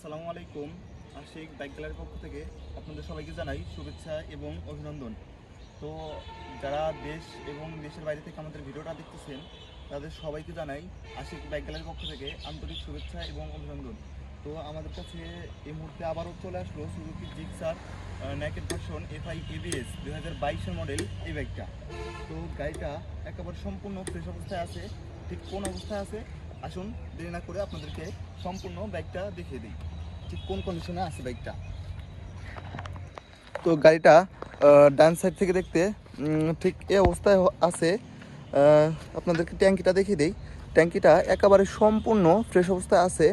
আসসালামু আলাইকুম। আশিক বাইক গ্যালারির পক্ষ থেকে আপনাদের সবাইকে জানাই শুভেচ্ছা এবং অভিনন্দন। তো যারা দেশ এবং দেশের বাইরে থেকে আমাদের ভিডিওটা দেখতেছেন তাদের সবাইকে জানাই আশিক বাইক গ্যালারির পক্ষ থেকে আন্তরিক শুভেচ্ছা এবং অভিনন্দন। তো আমাদের কাছে এই মুহূর্তে আবারও চলে আসলো Suzuki Gixxer naked version FI ABS 2022 model এই বাইকটা। তো গাড়িটা একেবারে সম্পূর্ণ ফ্রেশ অবস্থায় আছে। ঠিক কোন অবস্থায় আছে আসুন দেরি না করে আপনাদেরকে সম্পূর্ণ বাইকটা দেখিয়ে দিই ঠিক কোন কন্ডিশনে আছে বাইকটা। তো গাড়িটা ডান সাইড থেকে দেখতে ঠিক এই অবস্থায় আছে। আপনাদেরকে ট্যাঙ্কিটা দেখিয়ে দিই। ট্যাঙ্কিটা একেবারে সম্পূর্ণ ফ্রেশ অবস্থায় আছে,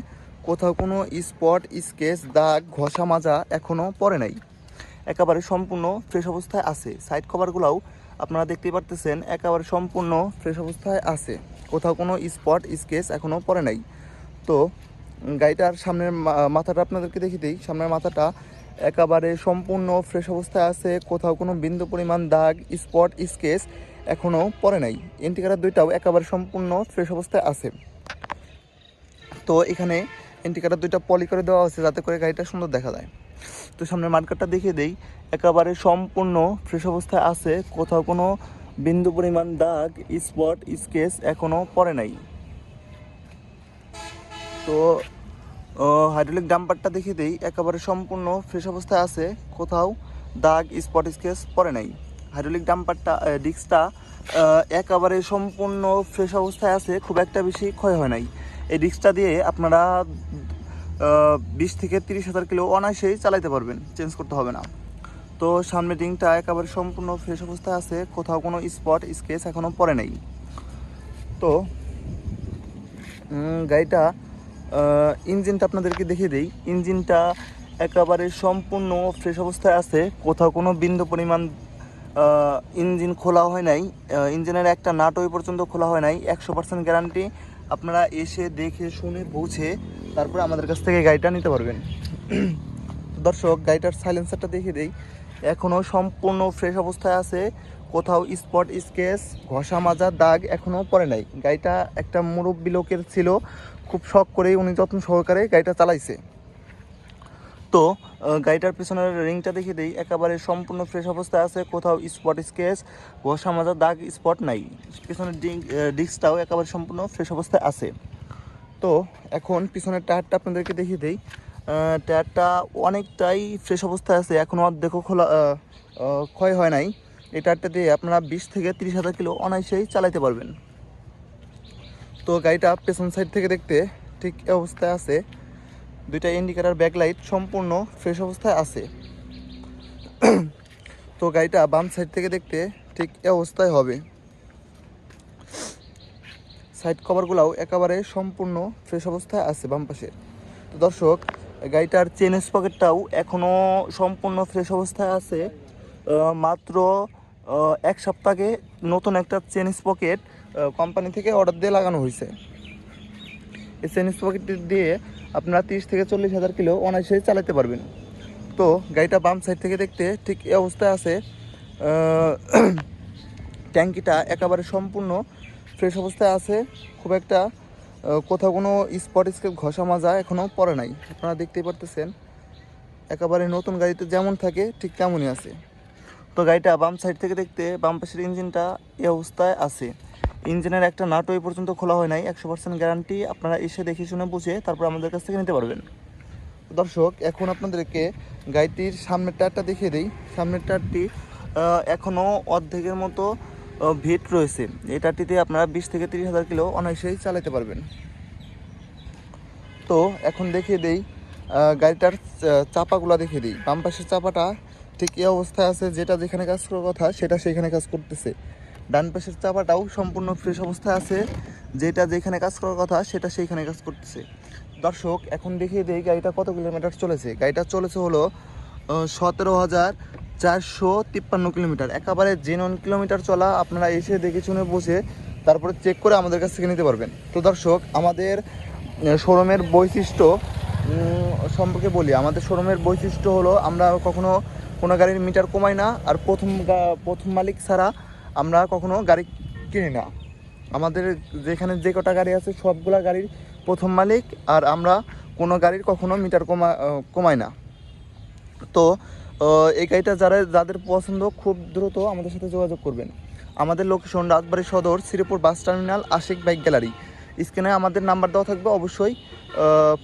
কোথাও কোনো স্পট স্কেচ দাগ ঘষা মাজা এখনও পড়ে নাই, একেবারে সম্পূর্ণ ফ্রেশ অবস্থায় আছে। সাইড কভারগুলোও আপনারা দেখতেই পারতেছেন একেবারে সম্পূর্ণ ফ্রেশ অবস্থায় আছে, কোথাও কোনো স্পট স্কেচ এখনও পড়ে নাই। তো গাড়িটার সামনের মাথাটা আপনাদেরকে দেখিয়ে দিই। সামনের মাথাটা একেবারে সম্পূর্ণ ফ্রেশ অবস্থায় আছে, কোথাও কোনো বিন্দু পরিমাণ দাগ স্পট স্কেচ এখনও পড়ে নাই। ইন্ডিকেটর দুইটাও একেবারে সম্পূর্ণ ফ্রেশ অবস্থায় আছে। তো এখানে ইন্ডিকেটর দুইটা পলি করে দেওয়া আছে যাতে করে গাড়িটা সুন্দর দেখা যায়। তো সামনের মার্কারটা দেখিয়ে দেই, একেবারে সম্পূর্ণ ফ্রেশ অবস্থায় আছে, কোথাও কোনো বিন্দু পরিমাণ দাগ স্পট স্কেচ এখনও পড়ে নাই। তো হাইড্রোলিক ডাম্পারটা দেখিয়ে দিই, একেবারে সম্পূর্ণ ফ্রেশ অবস্থায় আছে, কোথাও দাগ স্পট স্কেচ পড়ে নাই। হাইড্রোলিক ডাম্পারটা ডিস্কটা একেবারে সম্পূর্ণ ফ্রেশ অবস্থায় আছে, খুব একটা বেশি ক্ষয় হয় নাই। এই ডিস্কটা দিয়ে আপনারা 20 থেকে 30,000 কিলো অনায়াসেই চালাতে পারবেন, চেঞ্জ করতে হবে না। তো সামনের রিংটা একেবারে সম্পূর্ণ ফ্রেশ অবস্থায় আছে, কোথাও কোনো স্পট স্কেচ এখনও পড়ে নাই। তো গাড়িটা ইঞ্জিনটা আপনাদেরকে দেখিয়ে দিই। ইঞ্জিনটা একেবারে সম্পূর্ণ ফ্রেশ অবস্থায় আছে, কোথাও কোনো বিন্দু পরিমাণ ইঞ্জিন খোলা হয় নাই। ইঞ্জিনের একটা নাট ওই পর্যন্ত খোলা হয় নাই। 100% গ্যারান্টি। আপনারা এসে দেখে শুনে পৌঁছে তারপরে আমাদের কাছ থেকে গাড়িটা নিতে পারবেন। দর্শক, গাড়িটার সাইলেন্সারটা দেখিয়ে দিই, এখনও সম্পূর্ণ ফ্রেশ অবস্থায় আছে, কোথাও স্পট স্কেচ ঘষা মাজা দাগ এখনও পড়ে নাই। গাড়িটা একটা মুরব্বি লোকের ছিল, খুব শখ করেই উনি যত্ন সহকারে গাড়িটা চালাইছে। তো গাড়িটার পিছনের রিংটা দেখিয়ে দিই, একেবারে সম্পূর্ণ ফ্রেশ অবস্থায় আছে, কোথাও স্পট স্কেচ ঘষা মাজা দাগ স্পট নাই। পিছনের ডিস্কটাও একেবারে সম্পূর্ণ ফ্রেশ অবস্থায় আছে। তো এখন পিছনের টায়ারটা আপনাদেরকে দেখিয়ে দিই। টায়ারটা অনেকটাই ফ্রেশ অবস্থায় আছে, এখনও অর্ধেকও খোলা ক্ষয় হয় নাই। এই টায়ারটা দিয়ে আপনারা 20 থেকে 30,000 কিলো অনায়াসেই চালাতে পারবেন। তো গাড়িটা পেছন সাইড থেকে দেখতে ঠিক এই অবস্থায় আছে। দুইটা ইন্ডিকেটর ব্যাকলাইট সম্পূর্ণ ফ্রেশ অবস্থায় আছে। তো গাড়িটা বাম সাইড থেকে দেখতে ঠিক এই অবস্থায় হবে। সাইড কভারগুলোও একেবারে সম্পূর্ণ ফ্রেশ অবস্থায় আছে বাম পাশে। তো দর্শক, গাড়িটার চেন স্পকেটটাও এখনও সম্পূর্ণ ফ্রেশ অবস্থায় আছে। মাত্র 1 সপ্তাহে নতুন একটা চেন স্পকেট কোম্পানি থেকে অর্ডার দিয়ে লাগানো হয়েছে। এই চেন স্পকেট দিয়ে আপনারা 30 থেকে 40,000 কিলো অনায়াসেই চালাতে পারবেন। তো গাড়িটা বাম সাইড থেকে দেখতে ঠিক এই অবস্থায় আছে। ট্যাঙ্কিটা একেবারে সম্পূর্ণ ফ্রেশ অবস্থায় আছে, খুব একটা কোথাও কোনো স্পট স্কেপ ঘষা মাজা এখনও পড়ে নাই। আপনারা দেখতেই পারতেছেন একেবারে নতুন গাড়িতে যেমন থাকে ঠিক তেমনই আছে। তো গাড়িটা বাম সাইড থেকে দেখতে বাম পাশের ইঞ্জিনটা এই অবস্থায় আছে। ইঞ্জিনের একটা নাট ওই পর্যন্ত খোলা হয় নাই। 100% গ্যারান্টি। আপনারা এসে দেখে শুনে বুঝে তারপর আমাদের কাছ থেকে নিতে পারবেন। দর্শক, এখন আপনাদেরকে গাড়িটির সামনের টায়ারটা দেখিয়ে দিই। সামনের টায়ারটি এখনও অর্ধেকের মতো ভিট রয়েছে। এই টায়ারটিতে আপনারা 20 থেকে 30,000 কিলো অনায়াসেই চালাতে পারবেন। তো এখন দেখিয়ে দিই গাড়িটার চাপাগুলো দেখিয়ে দিই। বাম পাশের চাপাটা ঠিক এই অবস্থায় আছে, যেটা যেখানে কাজ করার কথা সেটা সেইখানে কাজ করতেছে। ডান পাশের চাপাটাও সম্পূর্ণ ফ্রেশ অবস্থায় আছে, যেটা যেখানে কাজ করার কথা সেটা সেইখানে কাজ করতেছে। দর্শক, এখন দেখিয়ে দিই গাড়িটা কত কিলোমিটার চলেছে। গাড়িটা চলেছে হলো 17,453 কিলোমিটার। একেবারে জেনুইন কিলোমিটার চলা। আপনারা এসে দেখে শুনে বসে তারপরে চেক করে আমাদের কাছ থেকে নিতে পারবেন। তো দর্শক, আমাদের শোরুমের বৈশিষ্ট্য সম্পর্কে বলি। আমাদের শোরুমের বৈশিষ্ট্য হলো আমরা কখনো কোনো গাড়ির মিটার কমাই না, আর প্রথম মালিক ছাড়া আমরা কখনো গাড়ি কিনি না। আমাদের যেখানে যে কটা গাড়ি আছে সবগুলা গাড়ির প্রথম মালিক, আর আমরা কোনো গাড়ির কখনো মিটার কমায় না। তো এই গাড়িটা যাদের পছন্দ খুব দ্রুত আমাদের সাথে যোগাযোগ করবেন। আমাদের location Rajbari Sadar, Sreepur bus terminal, Ashik bike gallery. স্ক্রিনে আমাদের নাম্বার দেওয়া থাকবে, অবশ্যই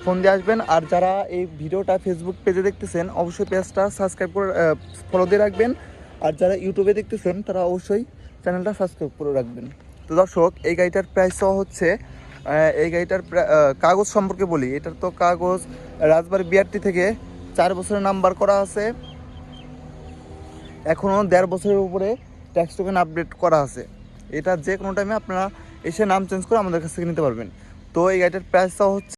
ফোন দিয়ে আসবেন। আর যারা এই ভিডিওটা ফেসবুক পেজে দেখতেছেন অবশ্যই পেজটা সাবস্ক্রাইব করে ফলো দিয়ে রাখবেন। আর যারা ইউটিউবে দেখতেছেন তারা অবশ্যই চ্যানেলটা সাবস্ক্রাইব করে রাখবেন। তো দর্শক, এই গাড়িটার প্রাইস হচ্ছে, এই গাড়িটার কাগজ সম্পর্কে বলি। এটার তো কাগজ রাজবাড়ী বিআরটি থেকে 4 বছরের নাম্বার করা আছে, এখনও 1.5 বছরের উপরে ট্যাক্স টোকেন আপডেট করা আছে। এটা যে কোনো টাইমে আপনারা এসে নাম চেঞ্জ করে আমাদের কাছ থেকে নিতে পারবেন। তো এই গাড়িটার প্রাইসটা হচ্ছে